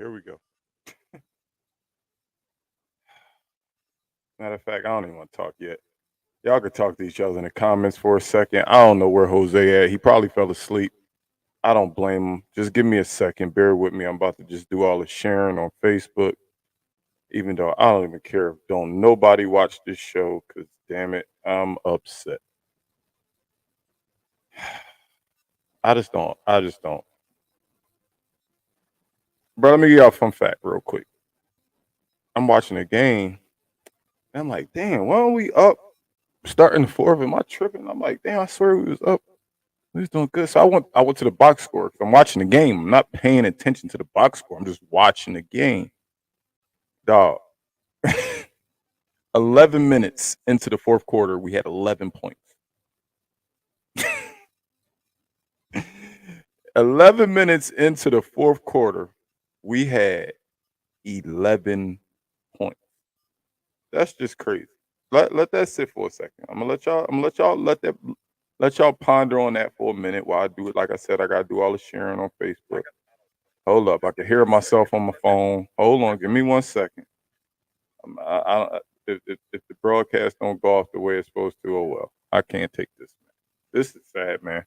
Here we go. Matter of fact, I don't even want to talk yet. Y'all could talk to each other in the comments for a second. I don't know where Jose at. He probably fell asleep. I don't blame him. Just give me a second. Bear with me. I'm about to just do all the sharing on Facebook. Even though I don't even care if don't nobody watch this show, because damn it, I'm upset. I just don't. I just don't. Bro, let me give y'all a fun fact real quick. I'm watching a game. And I'm like, damn, why don't we up starting the fourth? Am I tripping? I'm like, damn, I swear we was up. We was doing good. So I went to the box score because I'm watching the game. I'm not paying attention to the box score. I'm just watching the game. Dog. 11 minutes into the fourth quarter, we had 11 points. 11 minutes into the fourth quarter, we had 11 points. That's just crazy. Let that sit for a second. I'm gonna let y'all ponder on that for a minute while I do it. Like I said, I gotta do all the sharing on Facebook. Hold up, I can hear myself on my phone. Hold on, give me 1 second. If the broadcast don't go off the way it's supposed to, oh well. I can't take this, man. This is sad, man.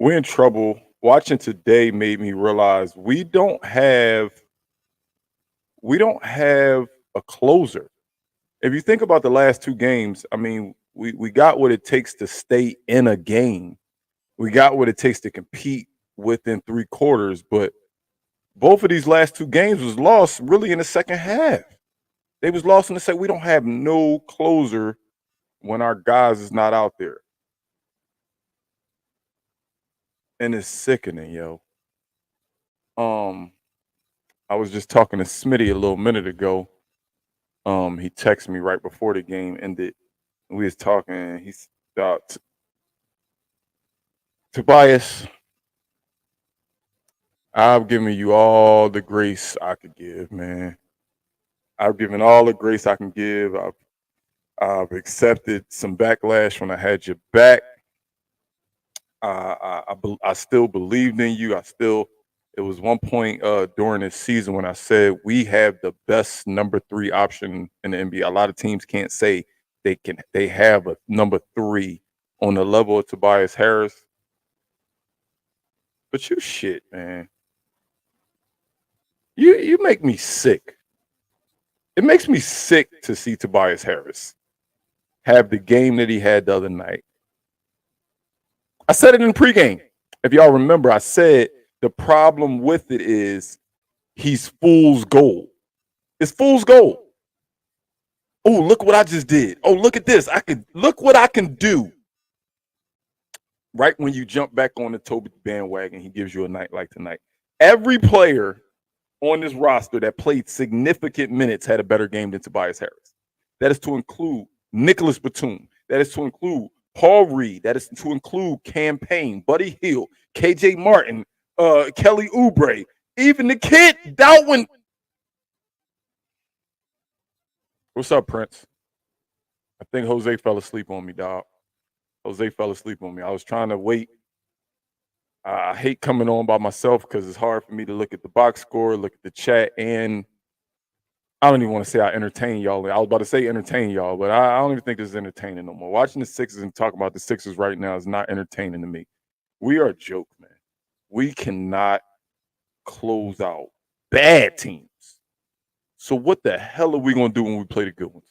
We're in trouble. Watching today made me realize we don't have a closer. If you think about the last two games, I mean, we got what it takes to stay in a game. We got what it takes to compete within three quarters, but both of these last two games was lost really in the second half. They was lost in the second. We don't have no closer when our guys is not out there. And it's sickening, yo. I was just talking to Smitty a little minute ago. He texted me right before the game ended. We was talking. He's about Tobias. I've given you all the grace I could give, man. I've given all the grace I can give. I've accepted some backlash when I had your back. I still believed in you. It was one point during this season when I said we have the best number 3 option in the NBA. A lot of teams can't say they have a number 3 on the level of Tobias Harris. But you shit, man. You make me sick. It makes me sick to see Tobias Harris have the game that he had the other night. I said it in pregame. If y'all remember, I said the problem with it is he's fool's gold. It's fool's gold. Oh, look what I just did. Oh, look at this. Look what I can do. Right when you jump back on the Toby bandwagon, he gives you a night like tonight. Every player on this roster that played significant minutes had a better game than Tobias Harris. That is to include Nicholas Batum. That is to include Paul Reed. That is to include Cam Payne, Buddy Hield, KJ Martin, Kelly Oubre, even the kid Dalwin. What's up, Prince? I think Jose fell asleep on me, dog. Jose fell asleep on me. I was trying to wait. I hate coming on by myself because it's hard for me to look at the box score, look at the chat, and I don't even want to say I entertain y'all. I was about to say entertain y'all, but I don't even think it's entertaining no more. Watching the Sixers and talking about the Sixers right now is not entertaining to me. We are a joke, man. We cannot close out bad teams. So what the hell are we going to do when we play the good ones?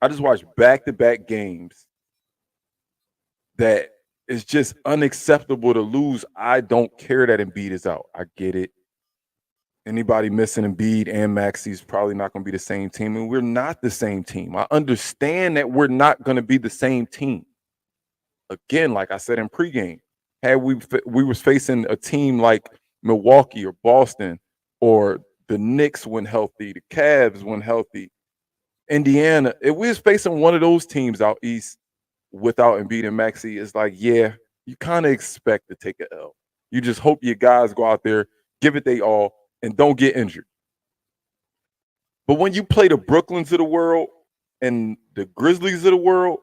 I just watched back-to-back games that is just unacceptable to lose. I don't care that Embiid is out. I get it. Anybody missing Embiid and Maxey is probably not going to be the same team, and we're not the same team. I understand that we're not going to be the same team. Again, like I said in pregame, had we was facing a team like Milwaukee or Boston or the Knicks when healthy, the Cavs when healthy, Indiana, if we was facing one of those teams out east without Embiid and Maxey, it's like, yeah, you kind of expect to take an L. You just hope your guys go out there, give it they all, and don't get injured. But when you play the Brooklyns of the world and the Grizzlies of the world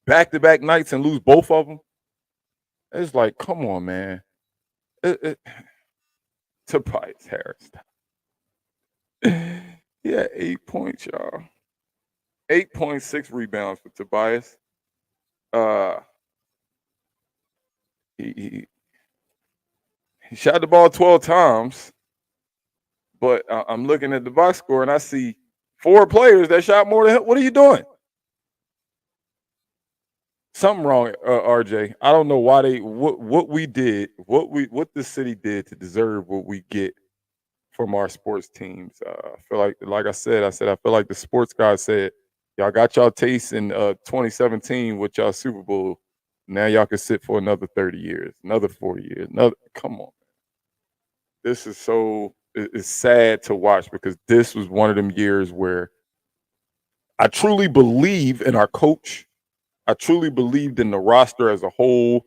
back-to-back nights and lose both of them, It's like, come on, man. Tobias Harris. Yeah, 8 points, y'all. 8.6 rebounds for Tobias. Uh, he shot the ball 12 times, but I'm looking at the box score and I see 4 players that shot more than him. What are you doing? Something wrong, RJ. I don't know why what we did, what the city did to deserve what we get from our sports teams. I feel like I feel like the sports guy said, y'all got y'all taste in 2017 with y'all Super Bowl. Now y'all can sit for another 30 years, another 40 years. Come on. This is it's sad to watch because this was one of them years where I truly believe in our coach. I truly believed in the roster as a whole.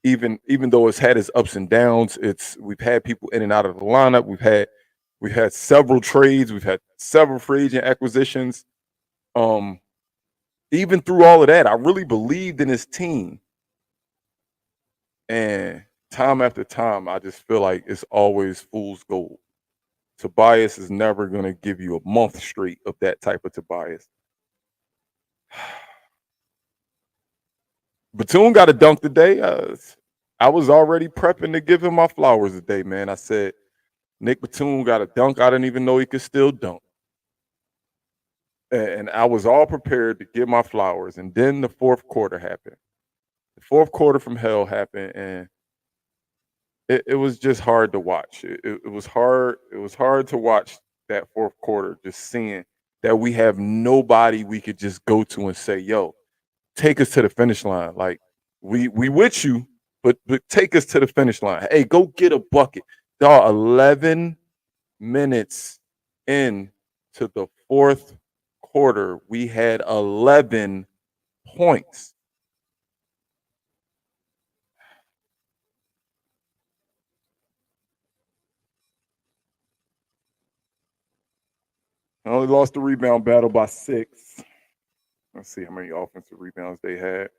Even though it's had its ups and downs, we've had people in and out of the lineup. We've had several trades. We've had several free agent acquisitions. Even through all of that, I really believed in his team. And time after time, I just feel like it's always fool's gold. Tobias is never going to give you a month straight of that type of Tobias. Batum got a dunk today. I was already prepping to give him my flowers today, man. I said, Nick Batum got a dunk. I didn't even know he could still dunk. And I was all prepared to give my flowers. And then the fourth quarter happened. The fourth quarter from hell happened, and it was just hard to watch. It was hard. It was hard to watch that fourth quarter, just seeing that we have nobody we could just go to and say, "Yo, take us to the finish line." Like we with you, but take us to the finish line. Hey, go get a bucket. Dog, 11 minutes in to the fourth quarter, we had 11 points. I only lost the rebound battle by 6. Let's see how many offensive rebounds they had.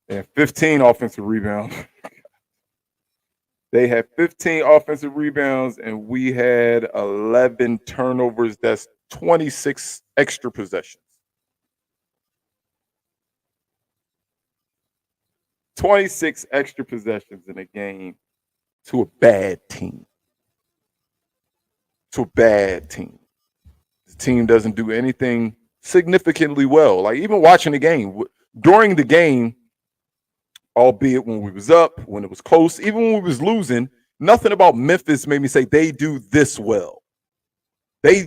And 15 offensive rebounds. They had 15 offensive rebounds, and we had 11 turnovers. That's 26 extra possessions. 26 extra possessions in a game to a bad team. To a bad team. The team doesn't do anything significantly well. Like even watching the game, during the game, albeit when we was up, when it was close, even when we was losing, nothing about Memphis made me say they do this well. They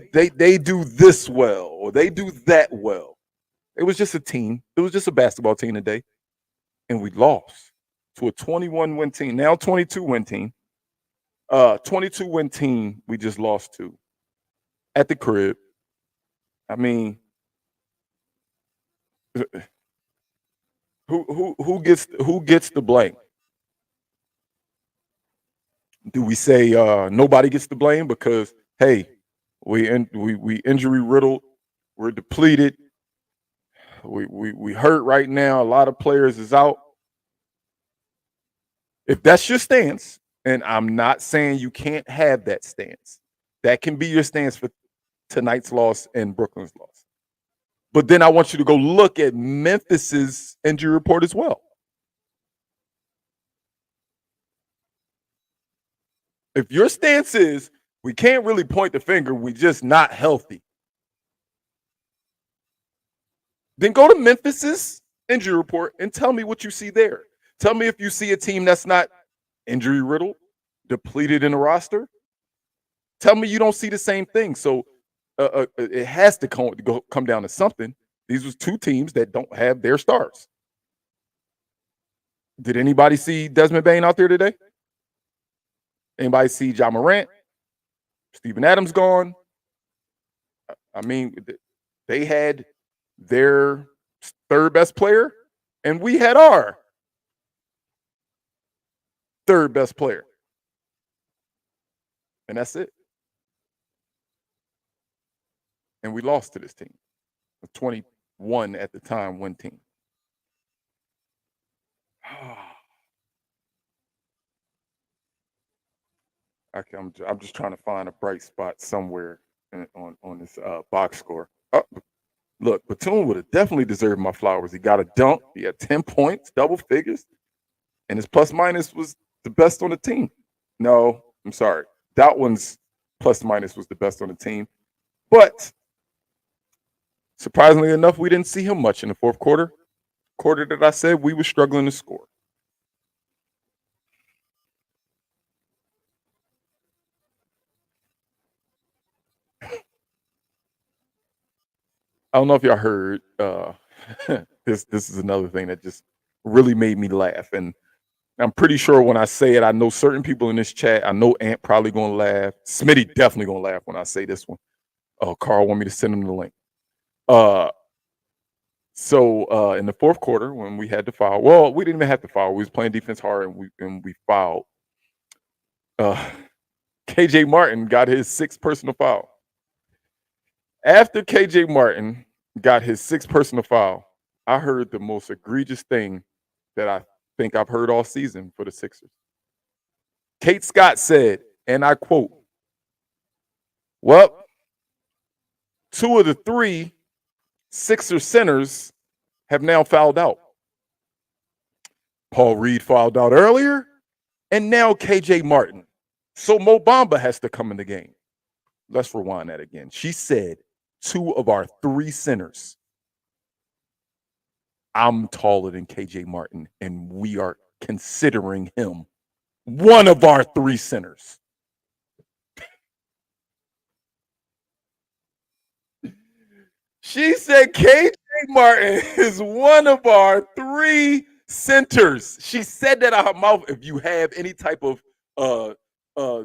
do this well, or they do that well. It was just a team. It was just a basketball team today, and we lost to a 21 win team. Now 22 win team. 22 win team. We just lost to at the crib. I mean, who gets the blame? Do we say nobody gets the blame because hey, we injury riddled, we're depleted, we hurt right now. A lot of players is out. If that's your stance, and I'm not saying you can't have that stance, that can be your stance for tonight's loss and Brooklyn's loss. But then I want you to go look at Memphis's injury report as well. If your stance is we can't really point the finger, we just not healthy, then go to Memphis's injury report and tell me what you see there. Tell me if you see a team that's not injury riddled, depleted in the roster. Tell me you don't see the same thing. So it has to come down to something. These was two teams that don't have their stars. Did anybody see Desmond Bane out there today? Anybody see Ja Morant? Steven Adams gone. I mean, they had their third best player, and we had our third best player. And that's it. And we lost to this team. A 21 at the time win team. I'm just trying to find a bright spot somewhere on this box score. Oh, look, Batum would have definitely deserved my flowers. He got a dunk. He had 10 points, double figures, and his plus minus was the best on the team. No, I'm sorry. That one's plus minus was the best on the team. But surprisingly enough, we didn't see him much in the fourth quarter. Quarter that I said we were struggling to score. I don't know if y'all heard. This is another thing that just really made me laugh, and I'm pretty sure when I say it, I know certain people in this chat. I know Ant probably gonna laugh. Smitty definitely gonna laugh when I say this one. Oh, Carl want me to send him the link. So in the fourth quarter, when we had to foul, well, we didn't even have to foul. We was playing defense hard, and we fouled. KJ Martin got his sixth personal foul. After KJ Martin got his sixth personal foul, I heard the most egregious thing that I think I've heard all season for the Sixers. Kate Scott said, and I quote, "Well, two of the three Sixer centers have now fouled out. Paul Reed fouled out earlier, and now KJ Martin. So Mo Bamba has to come in the game." Let's rewind that again. She said, two of our three centers. I'm taller than KJ Martin, and we are considering him one of our three centers. She said KJ Martin is one of our three centers. She said that out of her mouth. If you have any type of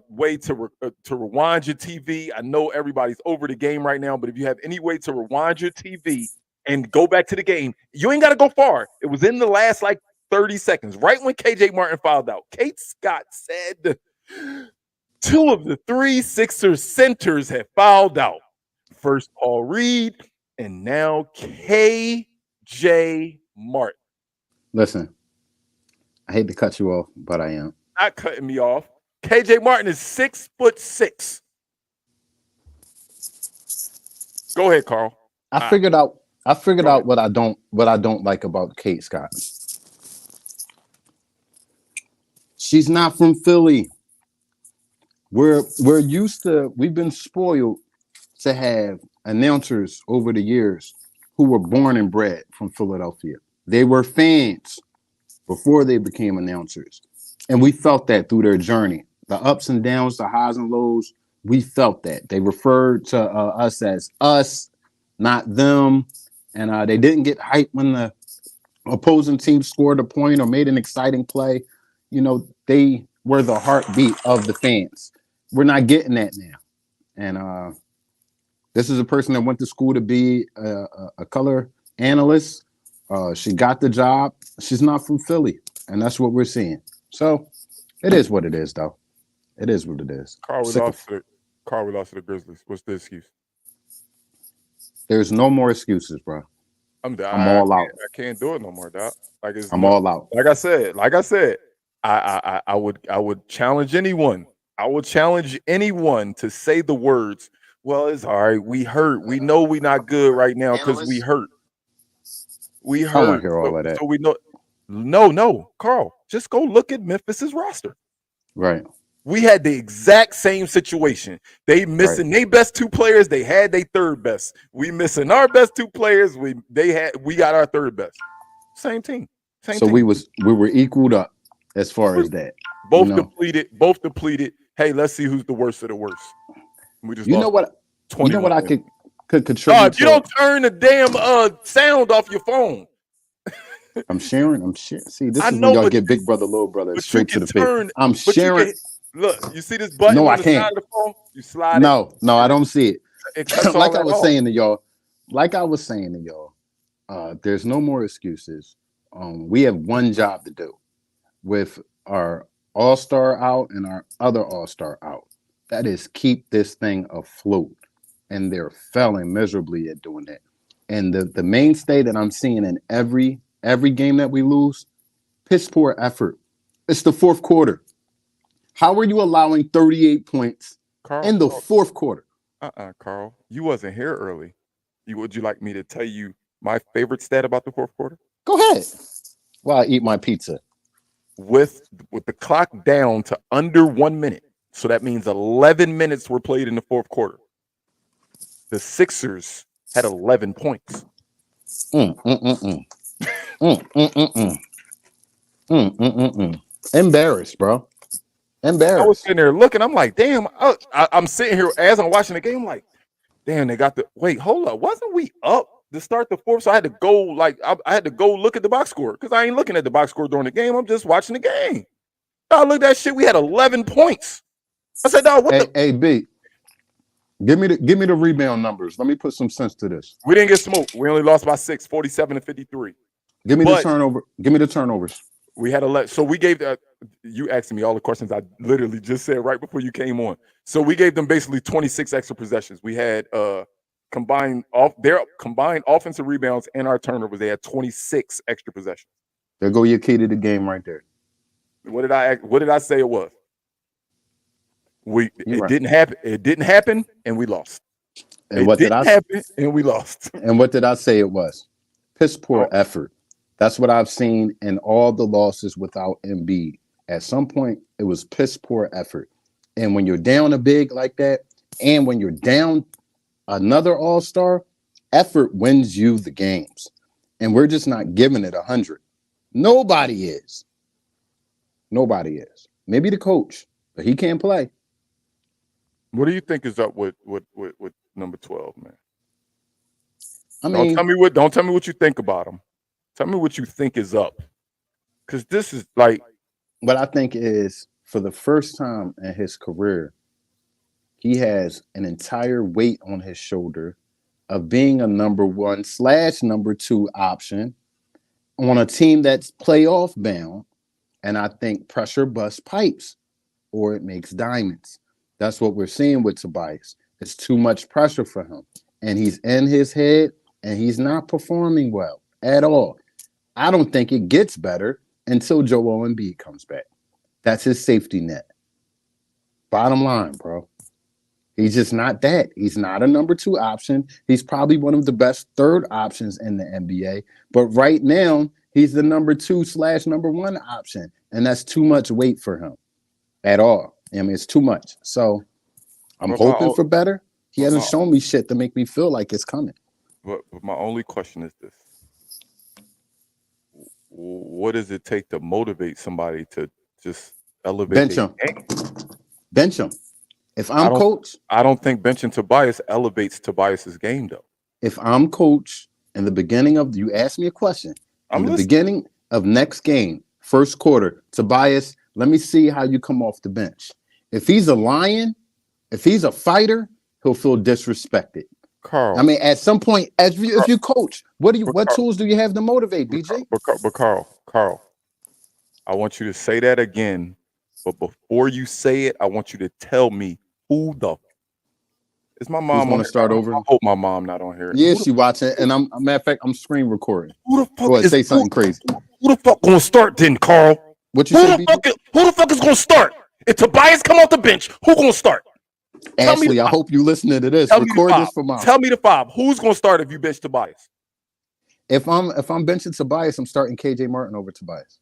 way to rewind your TV, I know everybody's over the game right now, but if you have any way to rewind your TV and go back to the game, you ain't got to go far. It was in the last like 30 seconds, right when KJ Martin fouled out. Kate Scott said two of the three Sixers centers have fouled out. First Paul Reed, and now KJ Martin. Listen, I hate to cut you off, but I am. Not cutting me off. KJ Martin is 6'6". Go ahead, Carl. I figured out what I don't like about Kate Scott. She's not from Philly. We've been spoiled to have announcers over the years who were born and bred from Philadelphia. They were fans before they became announcers. And we felt that through their journey. The ups and downs, the highs and lows, we felt that. They referred to us as us, not them. And they didn't get hyped when the opposing team scored a point or made an exciting play. You know, they were the heartbeat of the fans. We're not getting that now. And this is a person that went to school to be a color analyst. She got the job. She's not from Philly. And that's what we're seeing. So it is what it is, though. It is what it is. Carl, we lost to the Grizzlies. What's the excuse? There's no more excuses, bro. I'm all out. I can't do it no more, dog. I'm all out. Like I said, I would challenge anyone. I would challenge anyone to say the words, "Well, it's all right. We hurt. We know we're not good right now because we hurt. We hurt." I don't hear all of that. So we know. No, Carl. Just go look at Memphis's roster. Right. We had the exact same situation. They missing their best two players. They had their third best. We missing our best two players. We got our third best. Same team. So we were equaled up as far as that. Both depleted. Hey, let's see who's the worst of the worst. We just know what I could contribute. If you don't turn the damn sound off your phone. I'm sharing. See, this is when y'all get big brother, little brother straight to the face. I'm sharing. Look, you see this button on the side of the phone? You slide it. No, I don't see it. Like I was saying to y'all, there's no more excuses. We have one job to do with our all-star out and our other all-star out. That is keep this thing afloat. And they're failing miserably at doing that. And the mainstay that I'm seeing in every game that we lose, piss poor effort. It's the fourth quarter. How are you allowing 38 points Carl, in the fourth quarter? Carl, you wasn't here early. Would you like me to tell you my favorite stat about the fourth quarter? Go ahead. While I eat my pizza. With the clock down to under 1 minute, so that means 11 minutes were played in the fourth quarter. The Sixers had 11 points. Embarrassed, bro. I was Embarrassed. sitting there looking. I'm like, damn. I'm sitting here as I'm watching the game. I'm like, damn, they got the wait. Hold up, wasn't we up to start the fourth? So I had to go. Like, I had to go look at the box score because I ain't looking at the box score during the game. I'm just watching the game. Dog, look at that shit. We had 11 points. I said, dog, what the? Hey, B, give me the rebound numbers. Let me put some sense to this. We didn't get smoked. We only lost by 6, 47 to 53. Give me the turnover. Give me the turnovers. We had 11. So we gave that. You asked me all the questions I literally just said right before you came on. So we gave them basically 26 extra possessions. We had combined offensive rebounds and our turnovers. They had 26 extra possessions. There go your key to the game right there. What did I say it was? Right. Didn't happen. It didn't happen, and we lost. And what did I happen? And we lost. And what did I say it was? Piss poor effort. That's what I've seen in all the losses without Embiid. At some point, it was piss poor effort. And when you're down a big like that, and when you're down another all-star, effort wins you the games. And we're just not giving it 100. Nobody is. Nobody is. Maybe the coach, but he can't play. What do you think is up with number 12, man? I mean, don't tell me what you think about him. Tell me what you think is up. Because this is like what I think is for the first time in his career, he has an entire weight on his shoulder of being a number 1/number 2 option on a team that's playoff bound. And I think pressure busts pipes or it makes diamonds. That's what we're seeing with Tobias. It's too much pressure for him. And he's in his head and he's not performing well at all. I don't think it gets better until Joel Embiid comes back. That's his safety net. Bottom line, bro. He's just not that. He's not a number 2 option. He's probably one of the best third options in the NBA. But right now, he's the number 2/number 1 option. And that's too much weight for him at all. I mean, it's too much. So I'm hoping for better. He hasn't shown me shit to make me feel like it's coming. But my only question is this. What does it take to motivate somebody to just elevate? Bench him. Bench him. If I'm coach, I don't think benching Tobias elevates Tobias's game, though. If I'm coach in the beginning of, you asked me a question. In the beginning of next game, first quarter, Tobias, let me see how you come off the bench. If he's a lion, if he's a fighter, he'll feel disrespected. Carl, I mean, at some point, if you coach, what tools do you have to motivate, BJ? But Carl, I want you to say that again. But before you say it, I want you to tell me who the is my mom want to start over. I hope my mom not on here. Yeah, she watching, and matter of fact, I'm screen recording. Who the fuck say something crazy? Who the fuck gonna start then, Carl? What you say? Who the fuck is gonna start? If Tobias come off the bench, who gonna start? Ashley, I hope you listening to this. Record this for mom. Tell me the 5. Who's gonna start if you bench Tobias? If I'm benching Tobias, I'm starting KJ Martin over Tobias.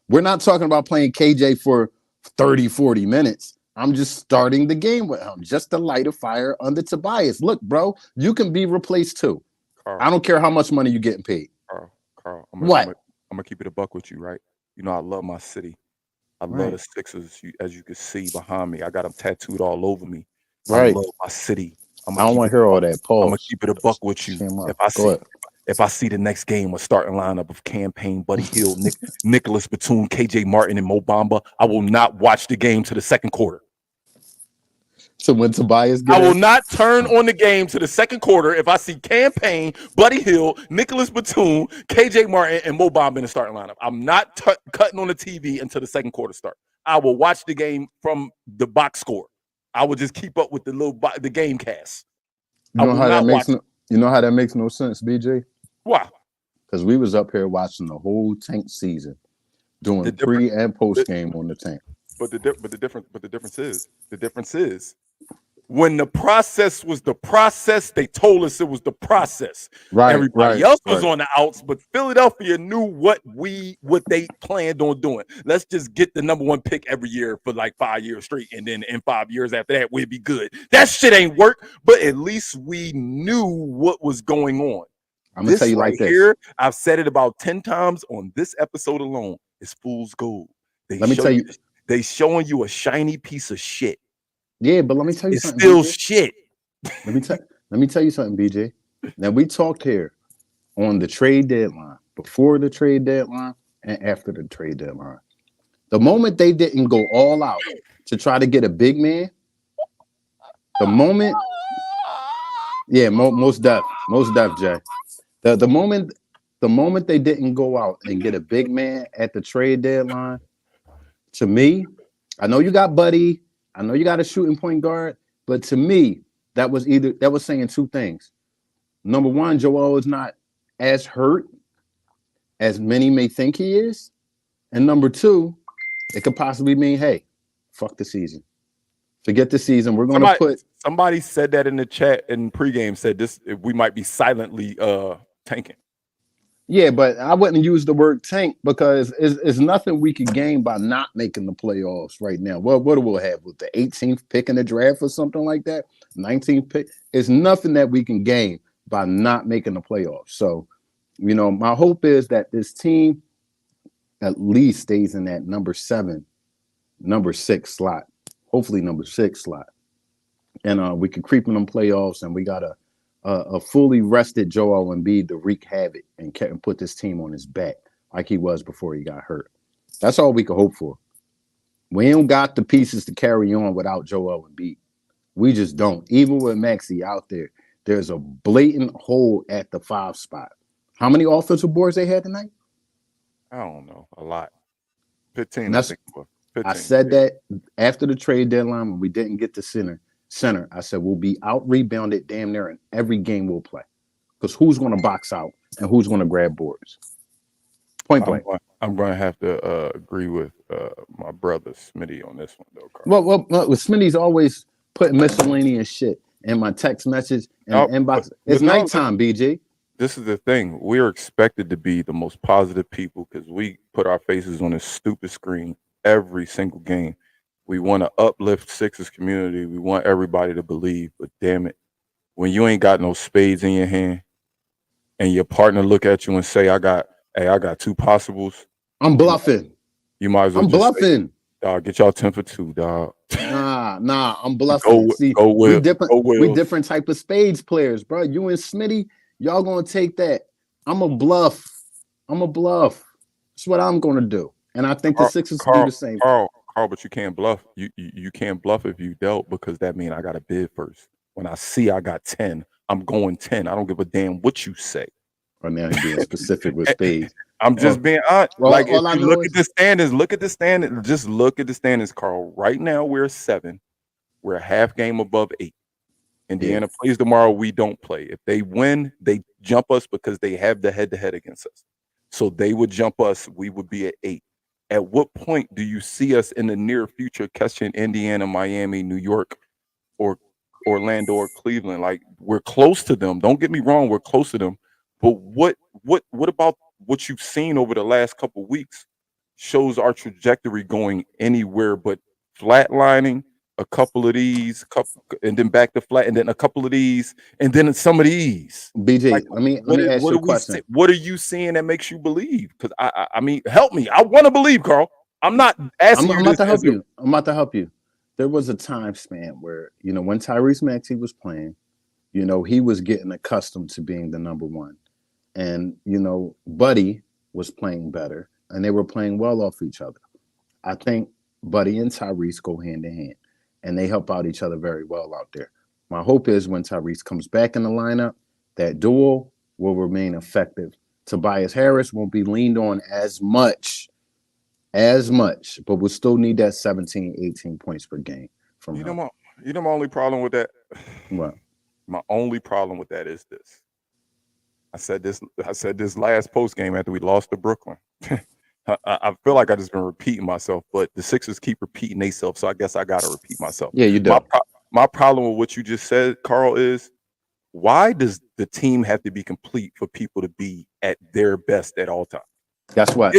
We're not talking about playing KJ for 30, 40 minutes. I'm just starting the game with him, just to light a fire under Tobias. Look, bro, you can be replaced too. Carl, I don't care how much money you're getting paid. Carl, I'm gonna keep it a buck with you, right? You know, I love my city. I love the Sixers, as you can see behind me. I got them tattooed all over me. Right. I love my city. I don't want to hear all that. Paul, I'm gonna keep it a buck with you. If I see the next game a starting lineup of Campaign, Buddy Hield, Nicholas Batum, KJ Martin, and Mo Bamba, I will not watch the game to the second quarter. So when Tobias I will not turn on the game to the second quarter if I see Campaign, Buddy Hield, Nicholas Batum, KJ Martin, and Mo Bamba in the starting lineup. I'm not cutting on the TV until the second quarter start. I will watch the game from the box score. I will just keep up with the game cast. You know how that makes no sense, BJ? Why? Because we was up here watching the whole Tank season, doing pre and post game on the Tank. the difference is when the process was the process, they told us it was the process. Everybody else was on the outs, but Philadelphia knew what they planned on doing. Let's just get the number one pick every year for like 5 years straight, and then in 5 years after that, we'd be good. That shit ain't work, but at least we knew what was going on. I'm gonna tell you like this. Here, I've said it about 10 times on this episode alone. It's fool's gold. They showing you a shiny piece of shit. Yeah, but let me tell you something. It's still shit. Let me tell you something, BJ. Now we talked here on the trade deadline, before the trade deadline, and after the trade deadline. The moment they didn't go all out to try to get a big man, the moment, yeah, most def, Jay. The moment they didn't go out and get a big man at the trade deadline, to me, I know you got Buddy. I know you got a shooting point guard, but to me, that was saying two things. Number one, Joel is not as hurt as many may think he is. And number two, it could possibly mean, hey, fuck the season. Forget the season. We're gonna somebody said that in the chat in pregame, said this we might be silently tanking. Yeah, but I wouldn't use the word tank because it's nothing we can gain by not making the playoffs right now. What do we have with the 18th pick in the draft or something like that? 19th pick. It's nothing that we can gain by not making the playoffs. So, my hope is that this team at least stays in that number 6 slot. Hopefully number 6 slot. And we can creep in them playoffs, and we got a fully rested Joel Embiid to wreak havoc and put this team on his back like he was before he got hurt. That's all we can hope for. We don't got the pieces to carry on without Joel Embiid. We just don't. Even with Maxey out there, there's a blatant hole at the 5 spot. How many offensive boards they had tonight? I don't know. A lot. 15. I said that after the trade deadline when we didn't get the center. I said we'll be out rebounded damn near in every game we'll play. Because who's going to box out and who's going to grab boards? Point blank. I'm going to have to agree with my brother Smitty on this one, though, Carl. Well, Smitty's always putting miscellaneous shit in my text message and inbox. It's nighttime, BG. This is the thing. We're expected to be the most positive people because we put our faces on this stupid screen every single game. We want to uplift Sixers community. We want everybody to believe, but damn it, when you ain't got no spades in your hand and your partner look at you and say, I got 2 possibles. I'm bluffing. You might as well. I'm bluffing. Dog, get y'all 10 for 2, dog. Nah, I'm bluffing. We different type of spades players, bro. You and Smitty, y'all gonna take that. I'm a bluff. That's what I'm gonna do. And I think the Sixers will do the same. Carl, but you can't bluff. You can't bluff if you dealt because that means I got to bid first. When I see I got 10, I'm going 10. I don't give a damn what you say. Or now you're being specific with spades. I'm just being honest. Look at the standings. Look at the standings. Just look at the standings, Carl. Right now we're 7. We're a half game above 8. Indiana plays tomorrow. We don't play. If they win, they jump us because they have the head-to-head against us. So they would jump us. We would be at 8. At what point do you see us in the near future catching Indiana, Miami, New York, or Orlando or Cleveland? Like, we're close to them. Don't get me wrong, we're close to them. But what about what you've seen over the last couple of weeks shows our trajectory going anywhere but flatlining? A couple of these, and then back to flat, and then a couple of these, and then some of these. BJ, let me ask you a question. What are you seeing that makes you believe? Because I mean, help me. I want to believe, Carl. I'm not asking you. I'm about to help you. I'm about to help you. There was a time span where when Tyrese Maxey was playing, he was getting accustomed to being the number 1, and Buddy was playing better, and they were playing well off each other. I think Buddy and Tyrese go hand in hand. And they help out each other very well out there. My hope is when Tyrese comes back in the lineup, that duo will remain effective. Tobias Harris won't be leaned on as much, but we'll still need that 17, 18 points per game from him. You know my only problem with that? What? My only problem with that is this. I said this last post game after we lost to Brooklyn. I feel like I just been repeating myself, but the Sixers keep repeating themselves, so I guess I gotta repeat myself. Yeah, you My do. my problem with what you just said, Carl, is why does the team have to be complete for people to be at their best at all times? Guess what?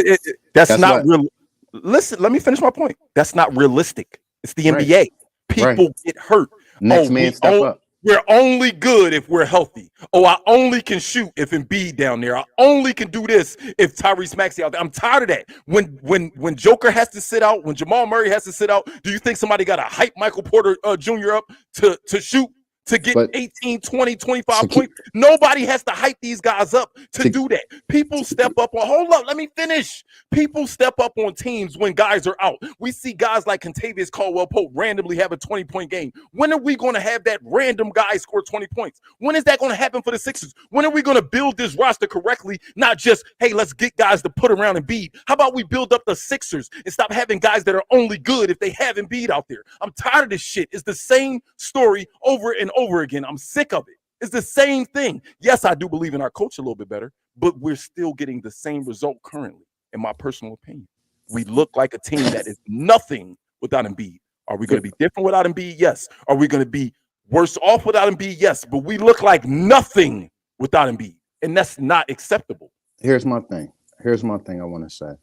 That's Guess not what? real. Listen, let me finish my point. That's not realistic. It's the Right. NBA. Right. People get hurt. Next man step up. We're only good if we're healthy. Oh, I only can shoot if Embiid down there. I only can do this if Tyrese Maxey out there. I'm tired of that. When Joker has to sit out, when Jamal Murray has to sit out, do you think somebody got to hype Michael Porter Jr. up to shoot? To get But 18, 20, 25 points. Nobody has to hype these guys up to do that. People step up on, hold up, let me finish. People step up on teams when guys are out. We see guys like Kentavious Caldwell-Pope randomly have a 20-point game. When are we going to have that random guy score 20 points? When is that going to happen for the Sixers? When are we going to build this roster correctly? Not just, hey, let's get guys to put around Embiid. How about we build up the Sixers and stop having guys that are only good if they have Embiid out there? I'm tired of this shit. It's the same story over and over again. I'm sick of it. It's the same thing. Yes, I do believe in our coach a little bit better, but we're still getting the same result currently, in my personal opinion. We look like a team that is nothing without Embiid. Are we going to be different without Embiid? Yes. Are we going to be worse off without Embiid? Yes. But we look like nothing without Embiid, and that's not acceptable. Here's my thing I want to say.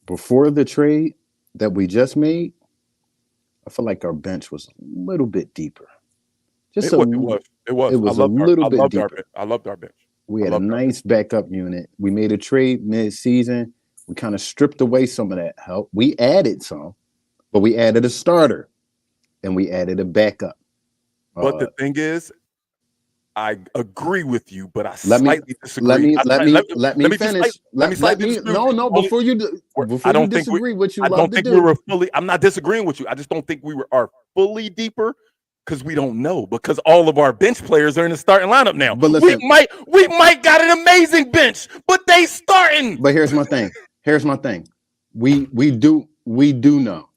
Before the trade that we just made, I feel like our bench was a little bit deeper. Just it was. It was a little bit deeper. I loved our bench. We had a nice backup unit. We made a trade mid-season. We kind of stripped away some of that help. We added some, but we added a starter and we added a backup. But the thing is, I agree with you, but I slightly disagree. Let me finish. Before you disagree, what you love to do. We were fully. I'm not disagreeing with you. I just don't think we are fully deeper. Because we don't know, because all of our bench players are in the starting lineup now. But listen, we might got an amazing bench, but they starting. But here's my thing. We do know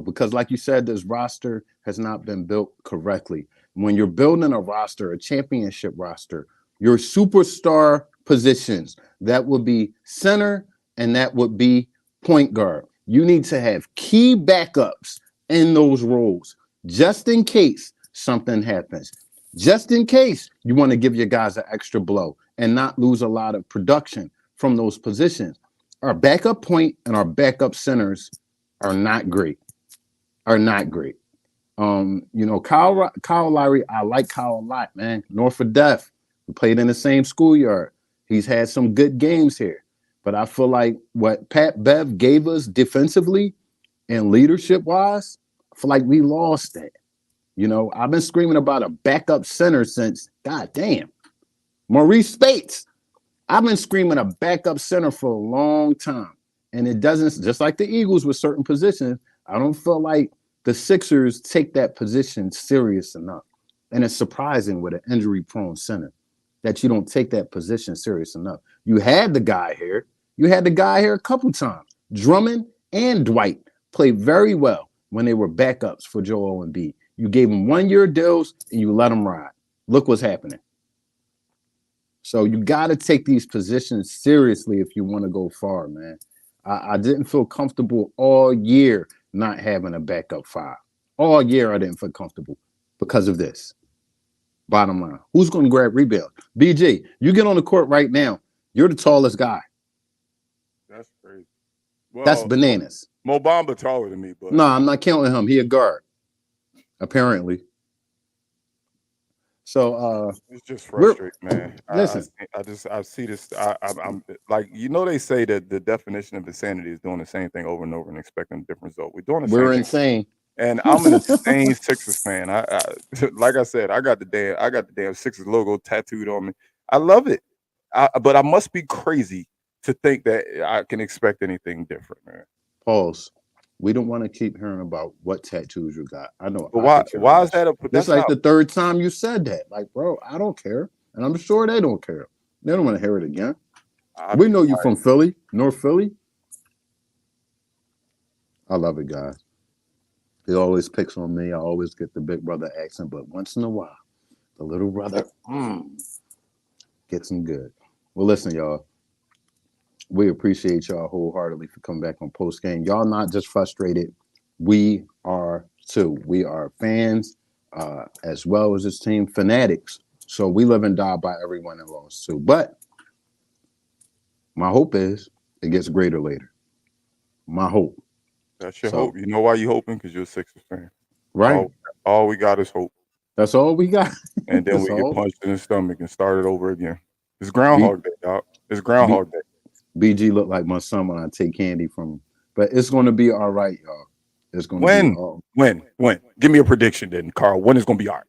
because, like you said, this roster has not been built correctly. When you're building a roster, a championship roster, your superstar positions, that would be center and that would be point guard. You need to have key backups in those roles. Just in case something happens, just in case you want to give your guys an extra blow and not lose a lot of production from those positions. Our backup point and our backup centers are not great. Kyle Lowry, I like Kyle a lot, man. North of Death. We played in the same schoolyard. He's had some good games here. But I feel like what Pat Bev gave us defensively and leadership-wise, I feel like we lost that. I've been screaming about a backup center since, goddamn, Maurice Spates. I've been screaming a backup center for a long time. And it doesn't, just like the Eagles with certain positions, I don't feel like the Sixers take that position serious enough. And it's surprising with an injury-prone center that you don't take that position serious enough. You had the guy here. A couple times. Drummond and Dwight played very well when they were backups for Joel Embiid. You gave them 1-year deals and you let them ride. Look what's happening. So you got to take these positions seriously if you want to go far, man. I didn't feel comfortable all year not having a backup five. All year I didn't feel comfortable because of this. Bottom line, who's going to grab rebound? BG, you get on the court right now. You're the tallest guy. That's crazy. Well, that's bananas. Mo Bamba taller than me, but no, I'm not counting him. He a guard, apparently. So it's just frustrating, man. Listen, I see this. I'm like, they say that the definition of insanity is doing the same thing over and over and expecting a different result. We're insane. And I'm an insane Sixers fan. I like I said, I got the damn Sixers logo tattooed on me. I love it. But I must be crazy to think that I can expect anything different, man. Pause. We don't want to keep hearing about what tattoos you got. I know. But why is that? That's like the third time you said that. Like, bro, I don't care. And I'm sure they don't care. They don't want to hear it again. We know you from Philly, North Philly. I love it, guys. He always picks on me. I always get the big brother accent, but once in a while, the little brother gets him good. Well, listen, y'all. We appreciate y'all wholeheartedly for coming back on post game. Y'all not just frustrated. We are too. We are fans as well as this team fanatics. So we live and die by everyone that lost too. But my hope is it gets greater later. My hope. That's your So hope. You know why you hoping? Because you're a Sixers fan. right. All we got is hope. That's all we got. And then That's we get all. punched in the stomach and start it over again. It's B, Groundhog Day, dog. It's B, Groundhog Day. BG look like my son when I take candy from him. But it's going to be all right, y'all. It's going to be When? all When? Give me a prediction then, Carl. When is going to be all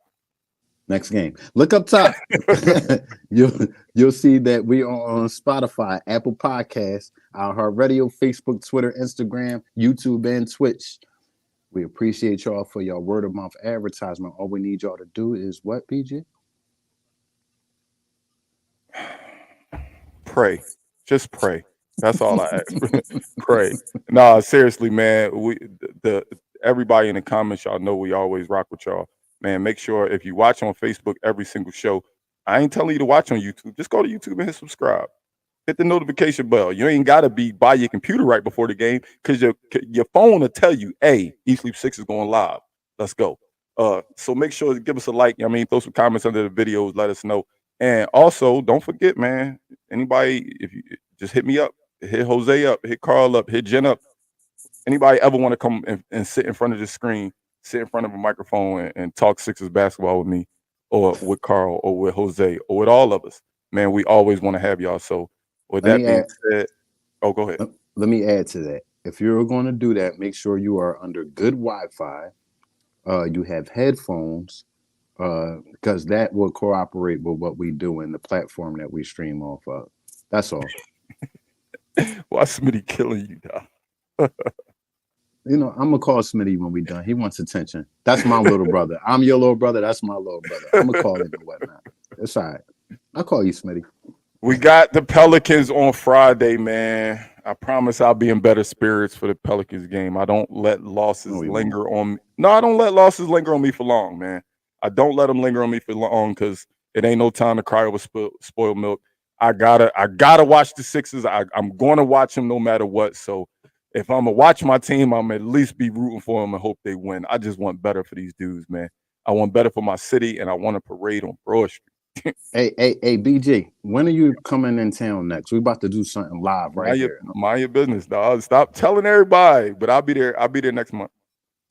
next game. Look up top. right? you'll see that we are on Spotify, Apple Podcasts, iHeartRadio, Facebook, Twitter, Instagram, YouTube, and Twitch. We appreciate y'all for your word of mouth advertisement. All we need y'all to do is what, PJ? Pray. Just pray. That's all I ask. Pray. Nah, seriously, man. The everybody in the comments, y'all know we always rock with y'all. Man, make sure if you watch on Facebook every single show, I ain't telling you to watch on YouTube. Just go to YouTube and hit subscribe. Hit the notification bell. You ain't gotta be by your computer right before the game because your phone will tell you, hey, Eat Sleep 6 is going live. Let's go. So make sure to give us a like. I mean, throw some comments under the videos, let us know. And also, don't forget, man, anybody, if you just hit me up, hit Jose up, hit Carl up, hit Jen up. Anybody ever want to come and sit in front of the screen, sit in front of a microphone and talk Sixers basketball with me or with Carl or with Jose or with all of us, man, we always want to have y'all. So with Let that me being add. said, go ahead. Let me add to that. If you're going to do that, make sure you are under good Wi-Fi. You have headphones because that will cooperate with what we do in the platform that we stream off of. That's all. Why Smitty killing you, dog? You know, I'm gonna call Smitty when we done. He wants attention. That's my little brother. I'm your little brother. That's my little brother. I'm gonna call him and whatnot. It's all right. I'll call you Smitty. We got the Pelicans on Friday, man. I promise I'll be in better spirits for the Pelicans game. I don't let losses No, he won't. linger on me. No, I don't let losses linger on me for long, man. I don't let them linger on me for long because it ain't no time to cry over spoiled milk. I gotta watch the Sixers. I'm going to watch them no matter what. So if I'm gonna watch my team, I'm at least be rooting for them and hope they win. I just want better for these dudes, man. I want better for my city, and I want a parade on Broad Street. Hey, BG. When are you coming in town next? We about to do something live right here. Mind your business, dog. Stop telling everybody. But I'll be there. I'll be there next month.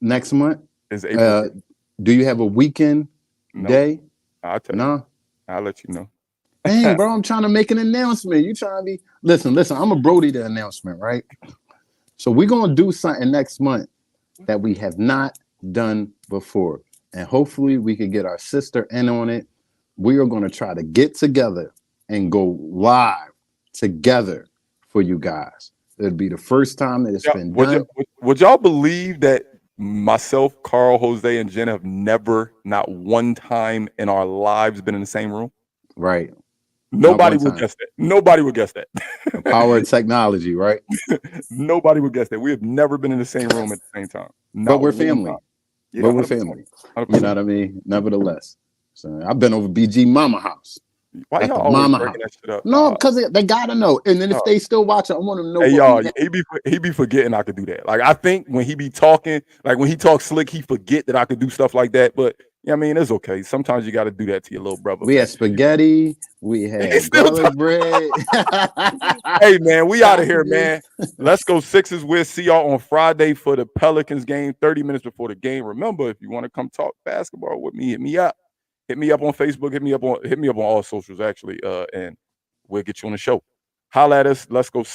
Next month. It's April 5th. Do you have a weekend Nope. day? I'll tell you. No. I'll let you know. Dang, bro, I'm trying to make an announcement. You trying to be listen. I'm a Brody the announcement, right? So we're gonna do something next month that we have not done before. And hopefully we can get our sister in on it. We are gonna try to get together and go live together for you guys. It'll be the first time that it's been done. Would y'all believe that myself, Carl, Jose, and Jen have never, not one time in our lives, been in the same room? Right. Nobody would guess that. Nobody would guess that. The power of technology, right? Nobody would guess that. We have never been in the same room at the same time. But we're family. Yeah, but we're 100%. family. 100%. You know what I mean? Nevertheless. So I've been over BG Mama house. Why At y'all the always mama breaking house. that shit up? No, because they gotta know. And then if they still watch it, I want them to know. Hey y'all, he be forgetting I could do that. Like I think when he be talking, like when he talks slick, he forget that I could do stuff like that. But yeah, I mean, it's okay. Sometimes you got to do that to your little brother. We had spaghetti. We had garlic bread. Hey man, we out of here, man. Let's go Sixers. We'll see y'all on Friday for the Pelicans game. 30 minutes before the game. Remember, if you want to come talk basketball with me, hit me up. Hit me up on Facebook. Hit me up on all socials actually, and we'll get you on the show. Holla at us. Let's go Sixers.